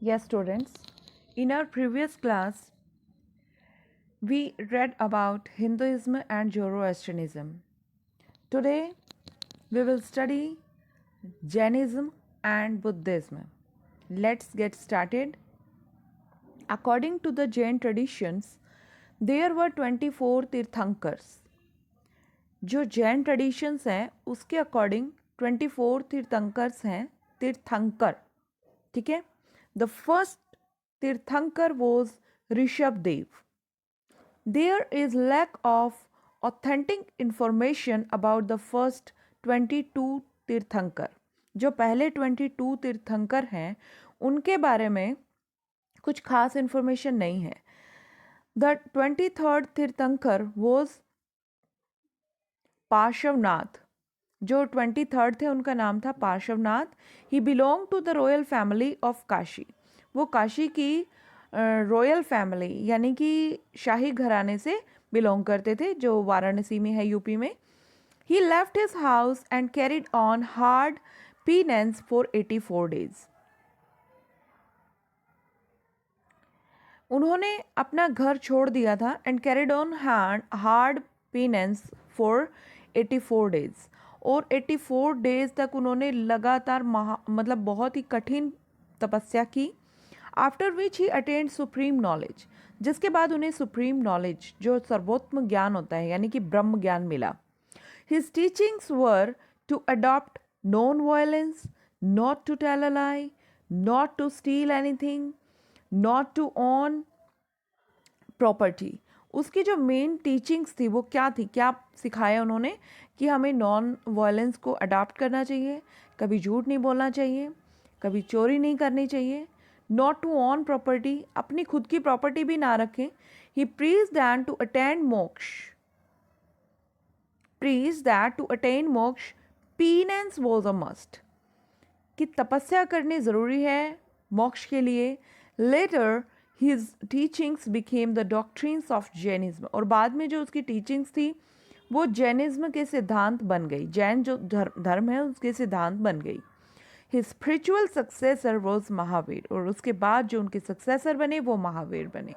Yes, students. In our previous class, we read about Hinduism and Zoroastrianism. Today, we will study Jainism and Buddhism. Let's get started. According to the Jain traditions, there were 24 tirthankaras. जो Jain traditions हैं उसके according 24 tirthankaras हैं. तीर्थंकर, ठीक है. The first tirthankar was Rishabh Dev. There is lack of authentic information about the first 22 तीर्थंकर. जो पहले 22 तीर्थंकर हैं उनके बारे में कुछ खास इन्फॉर्मेशन नहीं है. द 23rd तीर्थंकर वॉज पार्श्वनाथ. जो 23rd थे उनका नाम था Parshvanath. He belong to the royal family of Kashi. वो काशी की रॉयल फैमिली यानी कि शाही घराने से बिलोंग करते थे जो वाराणसी में है, यूपी में. He left his house and carried on hard penance for 84 days. उन्होंने अपना घर छोड़ दिया था and carried on hard penance for 84 days. और 84 days तक उन्होंने लगातार मतलब बहुत ही कठिन तपस्या की. After which he attend supreme knowledge. जिसके बाद उन्हें सुप्रीम नॉलेज जो सर्वोत्तम ज्ञान होता है यानी कि ब्रह्म ज्ञान मिला. His teachings were to adopt non violence, not to tell a lie, not to steal anything, not to own property. उसकी जो मेन टीचिंग्स थी वो क्या थी, क्या सिखाया उन्होंने कि हमें नॉन वायलेंस को अडॉप्ट करना चाहिए, कभी झूठ नहीं बोलना चाहिए, कभी चोरी नहीं करनी चाहिए, नॉट टू ओन प्रॉपर्टी, अपनी खुद की प्रॉपर्टी भी ना रखें. ही प्रीज दैट टू अटेन मोक्ष पीनेंस वॉज अ मस्ट. कि तपस्या करनी ज़रूरी है मोक्ष के लिए. Later his teachings became the doctrines of Jainism. और बाद में जो उसकी टीचिंग्स थी वो जैनिज्म के सिद्धांत बन गई. जैन जो धर्म है उसके सिद्धांत बन गई. His spiritual successor was Mahavir. और उसके बाद जो उनके सक्सेसर बने वो महावीर बने,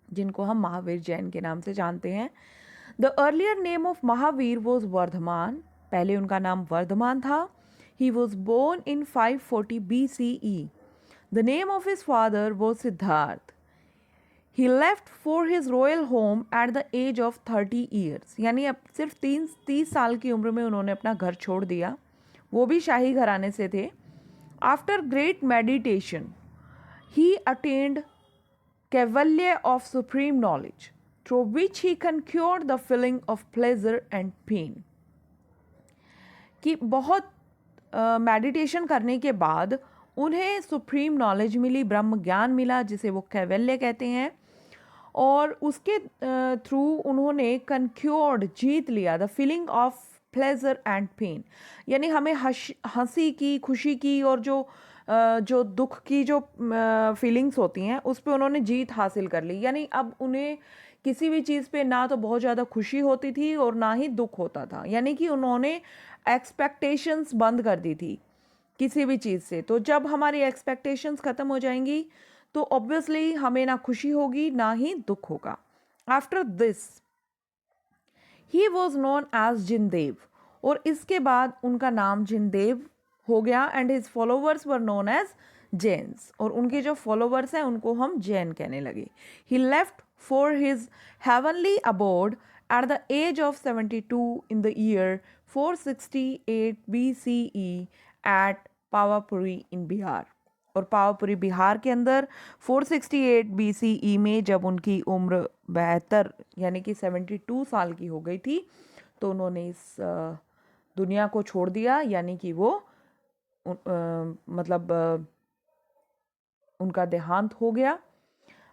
जिनको हम महावीर जैन के नाम से जानते हैं. The earlier name of Mahavir was Vardhaman. पहले उनका नाम वर्धमान था. He was born in 540 BCE. The name of his father was Siddharth. He left for his royal home at the age of 30 years. यानी अब सिर्फ 30 साल की उम्र में उन्होंने अपना घर छोड़ दिया. वो भी शाही घराने से थे. After great meditation he attained kaivalya of supreme knowledge through which he conquered the feeling of pleasure and pain. कि बहुत मेडिटेशन करने के बाद उन्हें सुप्रीम नॉलेज मिली, ब्रह्म ज्ञान मिला जिसे वो कैवल्य कहते हैं. और उसके थ्रू उन्होंने कंक्योर्ड जीत लिया the feeling of pleasure and pain. यानी हमें हंसी की, खुशी की और जो दुख की जो फीलिंग्स होती हैं उस पर उन्होंने जीत हासिल कर ली. यानी अब उन्हें किसी भी चीज़ पे ना तो बहुत ज़्यादा खुशी होती थी और ना ही दुख होता था. यानी कि उन्होंने एक्सपेक्टेशंस बंद कर दी थी किसी भी चीज़ से. तो जब हमारी एक्सपेक्टेशंस ख़त्म हो जाएंगी तो ऑब्वियसली हमें ना खुशी होगी ना ही दुख होगा. After this he was known as Jindev. और इसके बाद उनका नाम जिनदेव हो गया. And his followers were known as Jains. और उनके जो फॉलोवर्स हैं उनको हम जैन कहने लगे. He left for his heavenly abode at the age of 72 in the year 468 BCE at Pavapuri in Bihar. और पावापुरी बिहार के अंदर 468 BCE में जब उनकी उम्र 72 यानी कि 72 साल की हो गई थी तो उन्होंने इस दुनिया को छोड़ दिया. यानी कि वो मतलब उनका देहांत हो गया.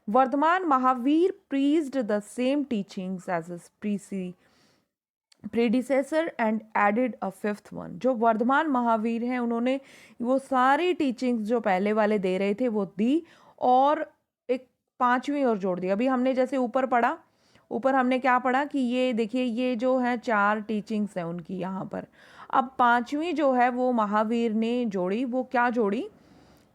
Vardhaman Mahavir preached the same teachings as his predecessor and added a fifth one. जो वर्धमान महावीर हैं उन्होंने वो सारी टीचिंग्स जो पहले वाले दे रहे थे वो दी और एक पांचवी और जोड़ दी. अभी हमने जैसे ऊपर पढ़ा, ऊपर हमने क्या पढ़ा कि ये देखिए ये जो है 4 टीचिंग्स हैं उनकी यहाँ पर. अब पांचवी जो है वो महावीर ने जोड़ी. वो क्या जोड़ी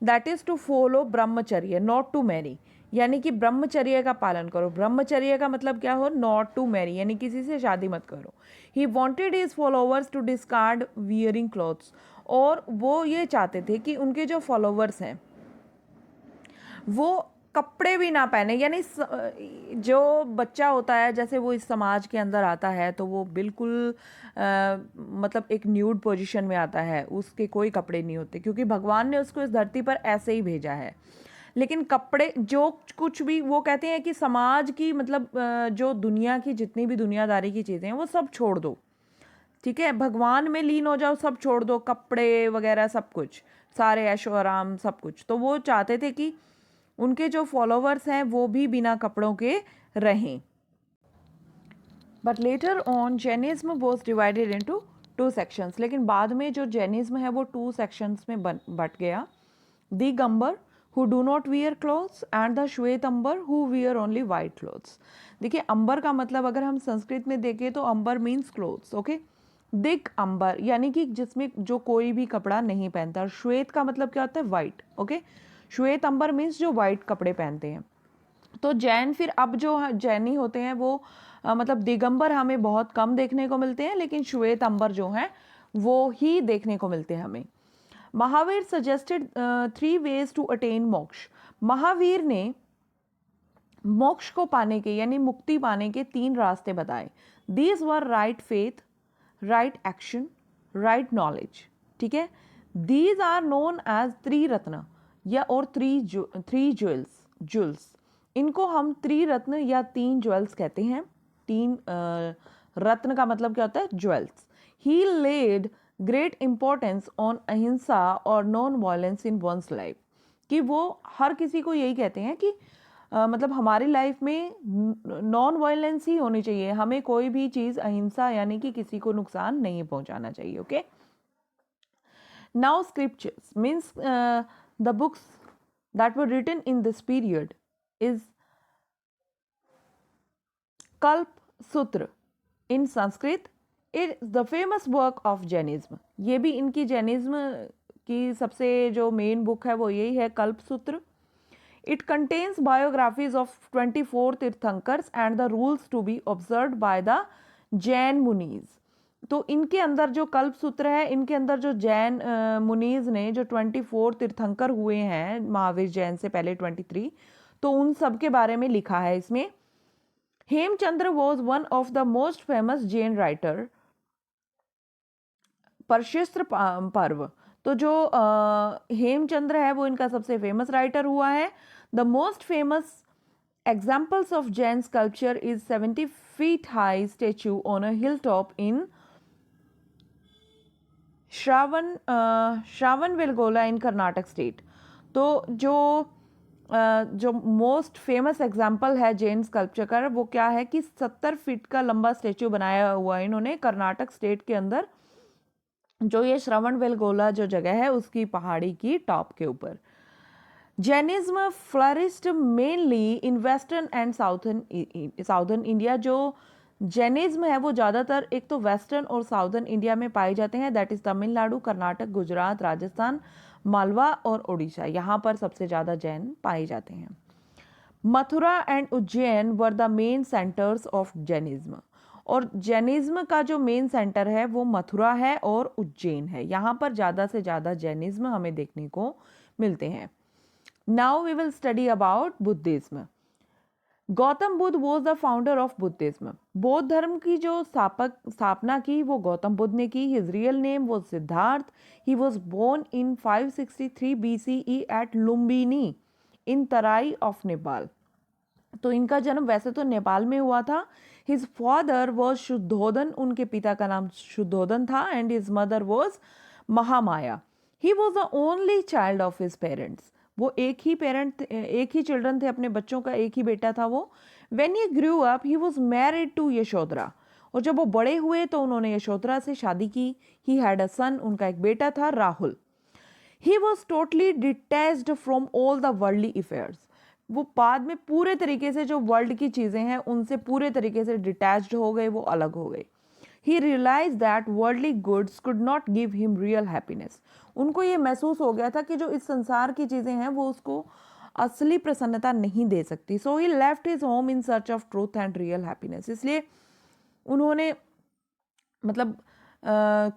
दैट इज़ टू फॉलो ब्रह्मचर्य, नॉट टू मैरी, यानी कि ब्रह्मचर्य का पालन करो। ब्रह्मचर्य का मतलब क्या हो, नॉट टू मैरी, यानी किसी से शादी मत करो। He wanted his followers to discard wearing clothes, और वो ये चाहते थे कि उनके जो फॉलोअर्स हैं वो कपड़े भी ना पहने, यानी जो बच्चा होता है जैसे वो इस समाज के अंदर आता है तो वो बिल्कुल मतलब एक न्यूड पोजीशन में आता है, उसके कोई कपड़े नहीं होते, क्योंकि भगवान ने उसको इस धरती पर ऐसे ही भेजा है। लेकिन कपड़े जो कुछ भी, वो कहते हैं कि समाज की मतलब जो दुनिया की जितनी भी दुनियादारी की चीज़ें हैं वो सब छोड़ दो, ठीक है, भगवान में लीन हो जाओ, सब छोड़ दो, कपड़े वगैरह सब कुछ, सारे ऐशो आराम सब कुछ। तो वो चाहते थे कि उनके जो फॉलोवर्स हैं वो भी बिना कपड़ों के रहें। But later on Jainism was divided into 2 sections, लेकिन बाद में जो जैनिज्म है वो 2 सेक्शंस में बट गया। Digambar who do not wear clothes and the Shvetambar who wear only white clothes. देखिए अंबर का मतलब अगर हम संस्कृत में देखें तो अंबर मीन्स क्लॉथ्स, ओके। दिग अंबर यानी कि जिसमें जो कोई भी कपड़ा नहीं पहनता, और श्वेत का मतलब क्या होता है, वाइट, ओके। श्वेत अंबर मीन्स जो वाइट कपड़े पहनते हैं। तो जैन फिर अब जो जैनी होते हैं वो मतलब दिगंबर हमें बहुत कम देखने को मिलते हैं, लेकिन श्वेत अंबर जो हैं वो ही देखने को मिलते हैं हमें। Mahavir suggested 3 ways to attain moksha. Mahavir ने मोक्ष को पाने के यानी मुक्ति पाने के 3 रास्ते बताए। These were right faith, right action, right knowledge, ठीक है। दीज आर नोन एज त्रिरत्न या और थ्री ज्वेल्स। इनको हम त्रिरत्न या 3 ज्वेल्स कहते हैं। 3 रत्न का मतलब क्या होता है, jewels. He laid great importance on ahimsa और non violence in one's life, कि वो हर किसी को यही कहते हैं कि मतलब हमारी लाइफ में नॉन वायलेंस ही होनी चाहिए, हमें कोई भी चीज़ अहिंसा यानी कि किसी को नुकसान नहीं पहुंचाना चाहिए, okay. Now scriptures means the books that were written in this period is Kalpa Sutra in Sanskrit, it is the famous work of Jainism. ये भी इनकी जैनिज्म की सबसे जो मेन बुक है वो यही है, कल्प सूत्र। It contains biographies of 24 tirthankaras and the rules to be observed by the Jain मुनीज। तो इनके अंदर जो कल्प सूत्र है, इनके अंदर जो जैन मुनीज ने जो 24 तीर्थंकर हुए हैं महावीर जैन से पहले 23, तो उन सब के बारे में लिखा है इसमें। Hemchandra was one of the most famous Jain writer. Parishishta Parva, तो जो हेमचंद्र है वो इनका सबसे फेमस राइटर हुआ है। The most famous examples of Jain sculpture is 70 feet high statue on a hilltop in Shravanabelagola in Karnataka state. तो जो मोस्ट फेमस एग्जाम्पल है जैन स्कल्पचर का वो क्या है कि 70 फीट का लंबा स्टेचू बनाया हुआ है इन्होंने कर्नाटक स्टेट के अंदर, जो ये श्रवणबेलगोला जो जगह है उसकी पहाड़ी की टॉप के ऊपर। Jainism flourished mainly in western and southern India. जो जैनिज्म है वो ज़्यादातर एक तो वेस्टर्न और साउदर्न इंडिया में पाए जाते हैं, दैट इज़ तमिलनाडु, कर्नाटक, गुजरात, राजस्थान, मालवा और उड़ीसा, यहाँ पर सबसे ज़्यादा जैन पाए जाते हैं। Mathura and Ujjain were the main centres of Jainism, और जैनिज्म का जो मेन सेंटर है वो मथुरा है और उज्जैन है, यहाँ पर ज़्यादा से ज़्यादा जैनिज्म हमें देखने को मिलते हैं। Now we will study about Buddhism. Gautam Buddha was the founder of Buddhism. बौद्ध धर्म की जो स्थापना की वो गौतम बुद्ध ने की। His real name was Siddharth. He was born in 563 BCE at Lumbini in Terai of Nepal. तो इनका जन्म वैसे तो नेपाल में हुआ था। हिज फादर वॉज शुद्धोधन, उनके पिता का नाम शुद्धोधन था, and his mother was Mahamaya. He was the only child of his parents. वो एक ही चिल्ड्रन थे, अपने बच्चों का एक ही बेटा था वो। When he grew up he was married to Yashodhara, और जब वो बड़े हुए तो उन्होंने यशोधरा से शादी की। ही हैड अ सन, उनका एक बेटा था Rahul. He was totally detached from all the worldly affairs. वो बाद में पूरे तरीके से जो वर्ल्ड की चीज़ें हैं उनसे पूरे तरीके से डिटैच्ड हो गए, वो अलग हो गए। He realize that worldly goods could not give him real happiness. उनको ये महसूस हो गया था कि जो इस संसार की चीज़ें हैं वो उसको असली प्रसन्नता नहीं दे सकती। So he left his home in search of truth and real happiness. इसलिए उन्होंने मतलब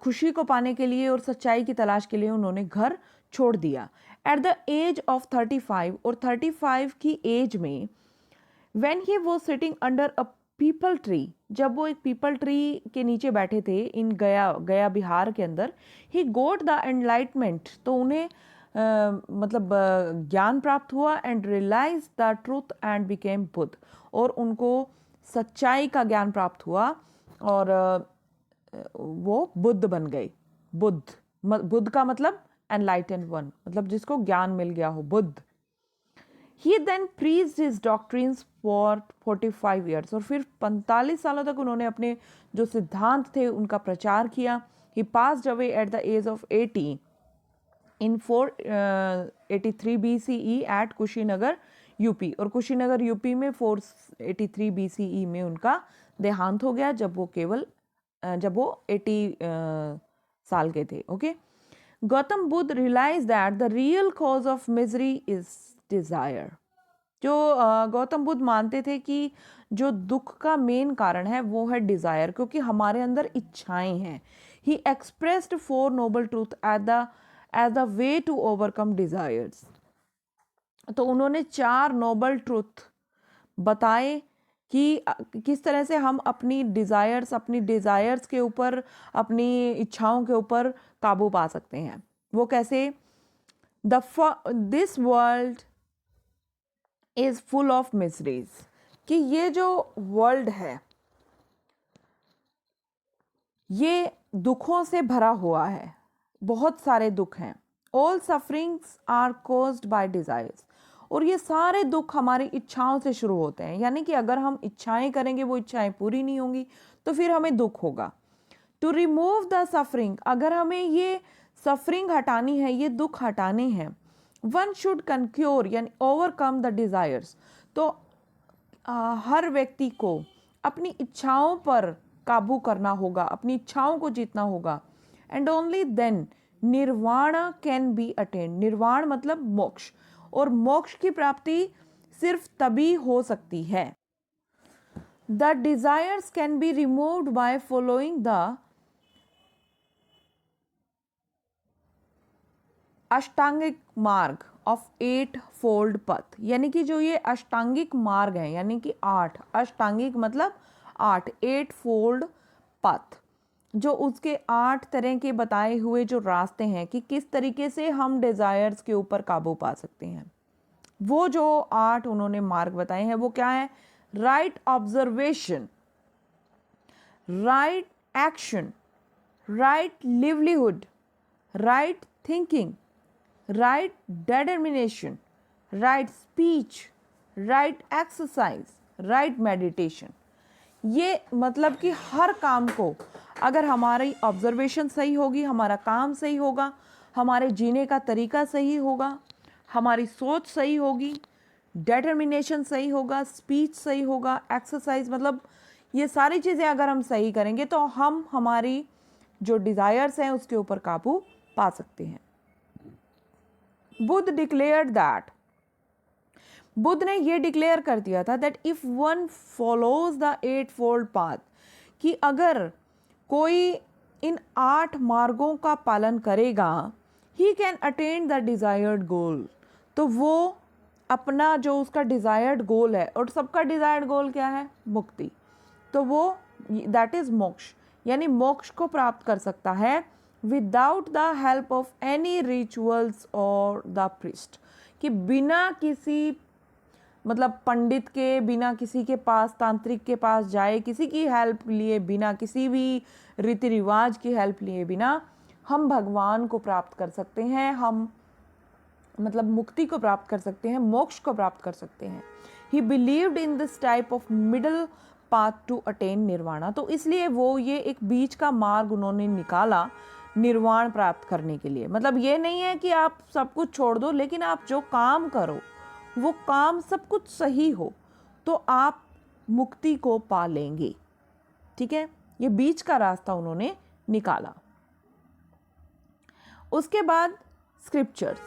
खुशी को पाने के लिए और सच्चाई की तलाश के लिए उन्होंने घर छोड़ दिया। एट द एज ऑफ 35 और 35 की एज में व्हेन ही वो sitting under a people tree, जब वो एक पीपल ट्री के नीचे बैठे थे इन गया बिहार के अंदर, ही गोट द एनलाइटमेंट, तो उन्हें मतलब ज्ञान प्राप्त हुआ and realize the truth and became Buddha, और उनको सच्चाई का ज्ञान प्राप्त हुआ और वो बुद्ध बन गए। बुद्ध का मतलब एनलाइटेंड वन, मतलब जिसको ज्ञान मिल गया हो, Buddha. He then preached his doctrines for 45 years, और फिर 45 सालों तक उन्होंने अपने जो सिद्धांत थे उनका प्रचार किया। He passed away at the age of 80 in 483 BCE at Kushinagar UP, और कुशीनगर यूपी में 483 BCE में उनका देहांत हो गया जब वो 80 साल के थे। Okay, Gautam Buddha realize that the real cause of misery is desire. जो गौतम बुद्ध मानते थे कि जो दुख का मेन कारण है वो है डिजायर, क्योंकि हमारे अंदर इच्छाएं हैं। He expressed 4 noble truth as the way to overcome desires. तो उन्होंने 4 नोबल ट्रूथ बताए कि किस तरह से हम अपनी डिज़ायर्स के ऊपर, अपनी इच्छाओं के ऊपर काबू पा सकते हैं। वो कैसे? This world is full of miseries, कि ये जो वर्ल्ड है ये दुखों से भरा हुआ है, बहुत सारे दुख हैं। All sufferings are caused by desires, और ये सारे दुख हमारी इच्छाओं से शुरू होते हैं। यानी कि अगर हम इच्छाएं करेंगे वो इच्छाएं पूरी नहीं होंगी तो फिर हमें दुख होगा। टू रिमूव द सफरिंग, अगर हमें ये सफरिंग हटानी है, ये दुख हटाने हैं, वन शुड कंक्योर यानी ओवरकम द डिजायर्स। तो हर व्यक्ति को अपनी इच्छाओं पर काबू करना होगा, अपनी इच्छाओं को जीतना होगा। एंड ओनली देन निर्वाण कैन बी अटेन्ड। निर्वाण मतलब मोक्ष, और मोक्ष की प्राप्ति सिर्फ तभी हो सकती है। The desires can be removed by following the ashtangik marg of 8 fold पथ। यानी कि जो ये अष्टांगिक मार्ग है, यानी कि 8, अष्टांगिक मतलब 8 फोल्ड पथ, जो उसके 8 तरह के बताए हुए जो रास्ते हैं कि किस तरीके से हम डिजायर्स के ऊपर काबू पा सकते हैं। वो जो 8 उन्होंने मार्ग बताए हैं वो क्या है? Right observation, right action, right livelihood, right thinking, right determination, right speech, right exercise, right meditation. ये मतलब कि हर काम को अगर हमारी ऑब्जर्वेशन सही होगी, हमारा काम सही होगा, हमारे जीने का तरीका सही होगा, हमारी सोच सही होगी, डिटर्मिनेशन सही होगा, स्पीच सही होगा, एक्सरसाइज, मतलब ये सारी चीज़ें अगर हम सही करेंगे तो हम हमारी जो डिज़ायर्स हैं उसके ऊपर काबू पा सकते हैं। बुद्ध डिक्लेयर्ड दैट, बुद्ध ने ये डिक्लेयर कर दिया था that if one follows the 8 fold path, कि अगर कोई इन 8 मार्गों का पालन करेगा, he can attain the desired goal. तो वो अपना जो उसका डिजायर्ड गोल है, और सबका डिजायर्ड गोल क्या है? मुक्ति। तो वो दैट इज मोक्ष, यानी मोक्ष को प्राप्त कर सकता है without the help of any rituals और द प्रीस्ट, कि बिना किसी मतलब पंडित के, बिना किसी के पास, तांत्रिक के पास जाए, किसी की हेल्प लिए बिना, किसी भी रीति रिवाज की हेल्प लिए बिना हम भगवान को प्राप्त कर सकते हैं, हम मतलब मुक्ति को प्राप्त कर सकते हैं, मोक्ष को प्राप्त कर सकते हैं। He believed in this type of middle path to attain nirvana. तो इसलिए वो ये एक बीच का मार्ग उन्होंने निकाला निर्वाण प्राप्त करने के लिए। मतलब ये नहीं है कि आप सब कुछ छोड़ दो, लेकिन आप जो काम करो वो काम सब कुछ सही हो तो आप मुक्ति को पा लेंगे। ठीक है, ये बीच का रास्ता उन्होंने निकाला। उसके बाद स्क्रिप्चर्स,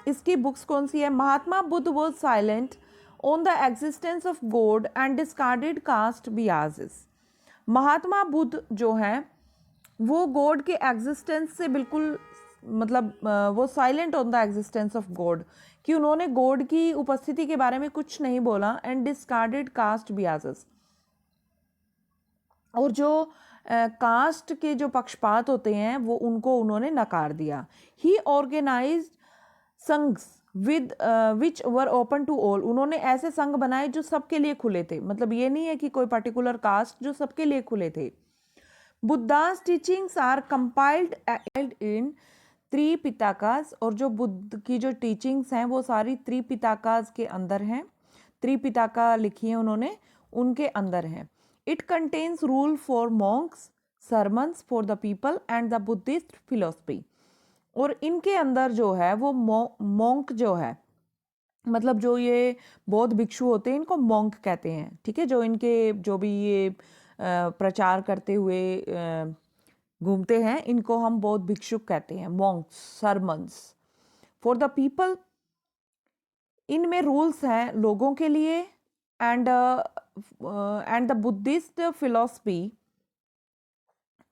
इसकी बुक्स कौन सी है? Mahatma Buddha was silent on the existence of God and discarded caste biases. Mahatma Buddha जो हैं वो गॉड के एग्जिस्टेंस से बिल्कुल मतलब वो silent on the existence of God, कि उन्होंने गॉड की उपस्थिति के बारे में कुछ नहीं बोला। एंड डिस्कार्डेड कास्ट बियाजेस, और जो कास्ट के जो पक्षपात होते हैं वो उनको उन्होंने नकार दिया। He organized sanghs with which were open to all, उन्होंने ऐसे संघ बनाए जो सबके लिए खुले थे, मतलब ये नहीं है कि कोई पर्टिकुलर कास्ट, जो सबके लिए खुले थे। Buddha's teachings are compiled in Tripitakas, और जो बुद्ध की जो टीचिंग्स हैं वो सारी त्रिपिटकास के अंदर हैं। त्रिपिटका लिखी है उन्होंने, उनके अंदर हैं। It contains rule for Monks, sermons for the people and the Buddhist philosophy, और इनके अंदर जो है वो मॉन्क जो है, मतलब जो ये बौद्ध भिक्षु होते हैं इनको मॉन्क कहते हैं, ठीक है, जो इनके जो भी ये प्रचार करते हुए घूमते हैं इनको हम बौद्ध भिक्षुक कहते हैं, Monks, sermons for the people. इनमें रूल्स हैं लोगों के लिए, एंड द बुद्धिस्ट फिलॉसफी,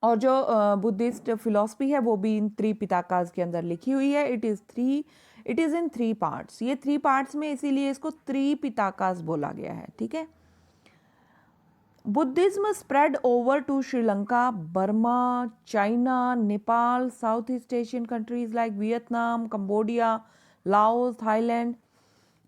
और जो बुद्धिस्ट फिलॉसफी है वो भी इन त्रिपिटकास के अंदर लिखी हुई है। इट इज़ इन 3 पार्ट्स, ये 3 पार्ट्स में, इसीलिए इसको त्रिपिटकास बोला गया है, ठीक है। Buddhism spread over to Sri Lanka, Burma, China, Nepal, south east Asian countries like Vietnam, Cambodia, Laos, Thailand.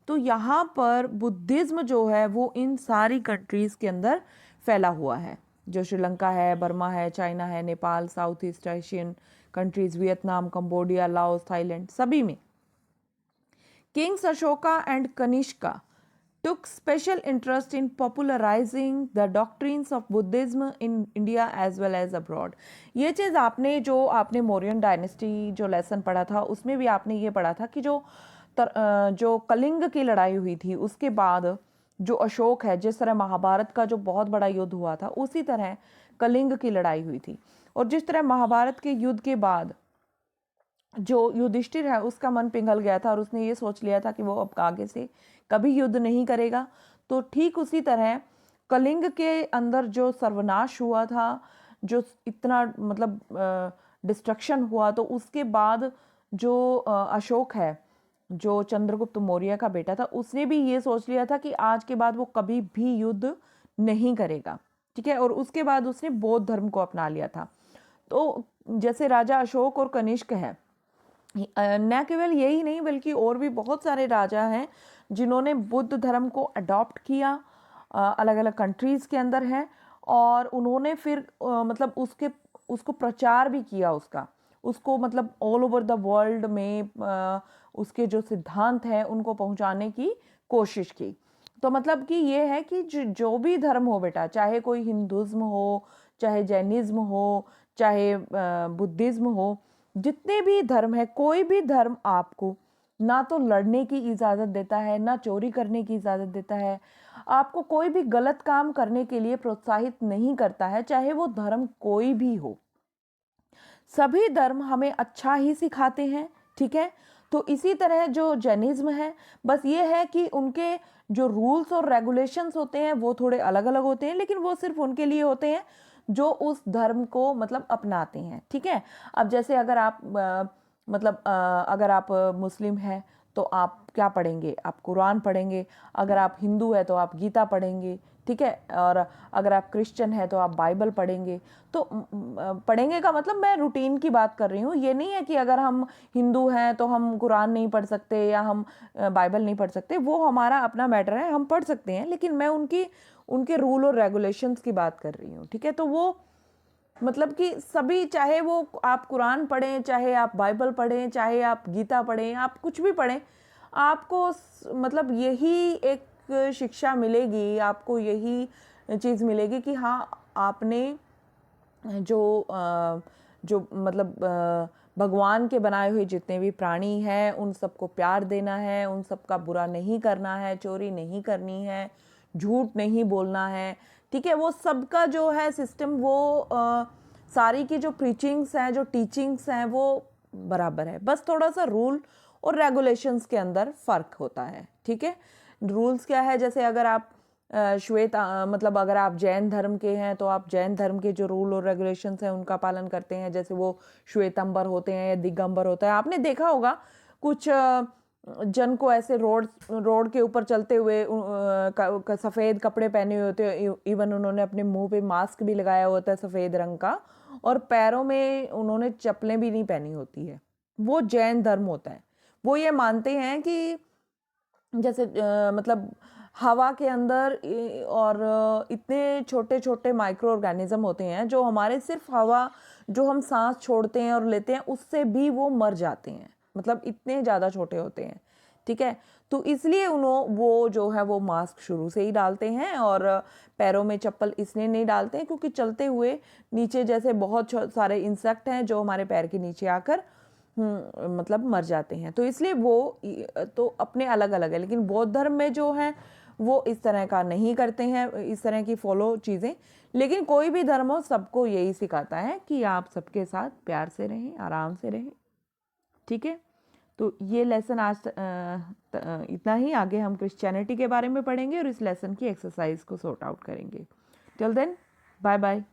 तो यहाँ पर बुद्धिज्म जो है वो इन सारी कंट्रीज़ के अंदर फैला हुआ है, जो श्रीलंका है, बर्मा है, चाइना है, Nepal, south east Asian countries, Vietnam, Cambodia, Laos, Thailand, सभी में। Kings Ashoka and Kanishka took special interest in popularizing the doctrines of Buddhism in India as well as abroad। ये चीज़ आपने मौर्यन डायनेस्टी जो लेसन पढ़ा था उसमें भी आपने ये पढ़ा था कि जो कलिंग की लड़ाई हुई थी उसके बाद जो अशोक है, जिस तरह महाभारत का जो बहुत बड़ा युद्ध हुआ था उसी तरह कलिंग की लड़ाई हुई थी, और जिस तरह महाभारत के युद्ध के बाद जो युधिष्ठिर है उसका मन पिघल गया था और उसने ये सोच लिया था कि वो अब आगे से कभी युद्ध नहीं करेगा, तो ठीक उसी तरह कलिंग के अंदर जो सर्वनाश हुआ था, जो इतना मतलब डिस्ट्रक्शन हुआ, तो उसके बाद जो अशोक है, जो चंद्रगुप्त मौर्य का बेटा था, उसने भी ये सोच लिया था कि आज के बाद वो कभी भी युद्ध नहीं करेगा, ठीक है, और उसके बाद उसने बौद्ध धर्म को अपना लिया था। तो जैसे राजा अशोक और कनिष्क है, न केवल यही नहीं बल्कि और भी बहुत सारे राजा हैं जिन्होंने बुद्ध धर्म को अडॉप्ट किया, अलग अलग कंट्रीज़ के अंदर हैं, और उन्होंने फिर मतलब उसको प्रचार भी किया, उसको मतलब ऑल ओवर द वर्ल्ड में उसके जो सिद्धांत हैं उनको पहुंचाने की कोशिश की। तो मतलब कि ये है कि जो भी धर्म हो बेटा, चाहे कोई हिंदुज़्म हो, चाहे जैनिज़्म हो, चाहे बुद्धिज़्म हो, जितने भी धर्म है, कोई भी धर्म आपको ना तो लड़ने की इजाज़त देता है, ना चोरी करने की इजाज़त देता है, आपको कोई भी गलत काम करने के लिए प्रोत्साहित नहीं करता है, चाहे वो धर्म कोई भी हो। सभी धर्म हमें अच्छा ही सिखाते हैं, ठीक है। तो इसी तरह जो जैनिज्म है, बस ये है कि उनके जो रूल्स और रेगुलेशंस होते हैं वो थोड़े अलग अलग होते हैं, लेकिन वो सिर्फ उनके लिए होते हैं जो उस धर्म को मतलब अपनाते हैं, ठीक है। अब जैसे अगर आप अगर आप मुस्लिम हैं तो आप क्या पढ़ेंगे? आप कुरान पढ़ेंगे। अगर आप हिंदू है तो आप गीता पढ़ेंगे, ठीक है। और अगर आप क्रिश्चियन है तो आप बाइबल पढ़ेंगे। तो पढ़ेंगे का मतलब मैं रूटीन की बात कर रही हूँ, ये नहीं है कि अगर हम हिंदू हैं तो हम कुरान नहीं पढ़ सकते या हम बाइबल नहीं पढ़ सकते, वो हमारा अपना मैटर है, हम पढ़ सकते हैं, लेकिन मैं उनके रूल और रेगुलेशंस की बात कर रही हूँ, ठीक है। तो वो मतलब कि सभी, चाहे वो आप कुरान पढ़ें, चाहे आप बाइबल पढ़ें, चाहे आप गीता पढ़ें, आप कुछ भी पढ़ें, आपको मतलब यही एक शिक्षा मिलेगी, आपको यही चीज़ मिलेगी कि हाँ, आपने जो मतलब भगवान के बनाए हुए जितने भी प्राणी हैं उन सबको प्यार देना है, उन सबका बुरा नहीं करना है, चोरी नहीं करनी है, झूठ नहीं बोलना है, ठीक है। वो सबका जो है सिस्टम, वो सारी की जो प्रीचिंग्स हैं, जो टीचिंग्स हैं, वो बराबर है, बस थोड़ा सा रूल और रेगुलेशंस के अंदर फ़र्क होता है। ठीक है। रूल्स क्या है, जैसे अगर आप मतलब अगर आप जैन धर्म के हैं तो आप जैन धर्म के जो रूल और रेगुलेशंस हैं उनका पालन करते हैं, जैसे वो श्वेतंबर होते हैं या दिगंबर होता है। आपने देखा होगा कुछ जन को ऐसे रोड के ऊपर चलते हुए सफ़ेद कपड़े पहने हुए होते हैं, इवन उन्होंने अपने मुंह पे मास्क भी लगाया होता है सफ़ेद रंग का, और पैरों में उन्होंने चप्पलें भी नहीं पहनी होती है। वो जैन धर्म होता है। वो ये मानते हैं कि जैसे मतलब हवा के अंदर और इतने छोटे छोटे माइक्रो ऑर्गेनिज्म होते हैं जो हमारे सिर्फ हवा जो हम सांस छोड़ते हैं और लेते हैं उससे भी वो मर जाते हैं, मतलब इतने ज़्यादा छोटे होते हैं। ठीक है। तो इसलिए वो जो है वो मास्क शुरू से ही डालते हैं, और पैरों में चप्पल इसलिए नहीं डालते हैं क्योंकि चलते हुए नीचे जैसे बहुत सारे इंसेक्ट हैं जो हमारे पैर के नीचे आकर मतलब मर जाते हैं, तो इसलिए वो तो अपने अलग अलग है। लेकिन बौद्ध धर्म में जो है वो इस तरह का नहीं करते हैं, इस तरह की फॉलो चीज़ें। लेकिन कोई भी धर्म हो सबको यही सिखाता है कि आप सबके साथ प्यार से रहें, आराम से रहें। ठीक है। तो ये लेसन आज इतना ही। आगे हम क्रिश्चियनिटी के बारे में पढ़ेंगे और इस लेसन की एक्सरसाइज को सॉर्ट आउट करेंगे। Till then, bye bye.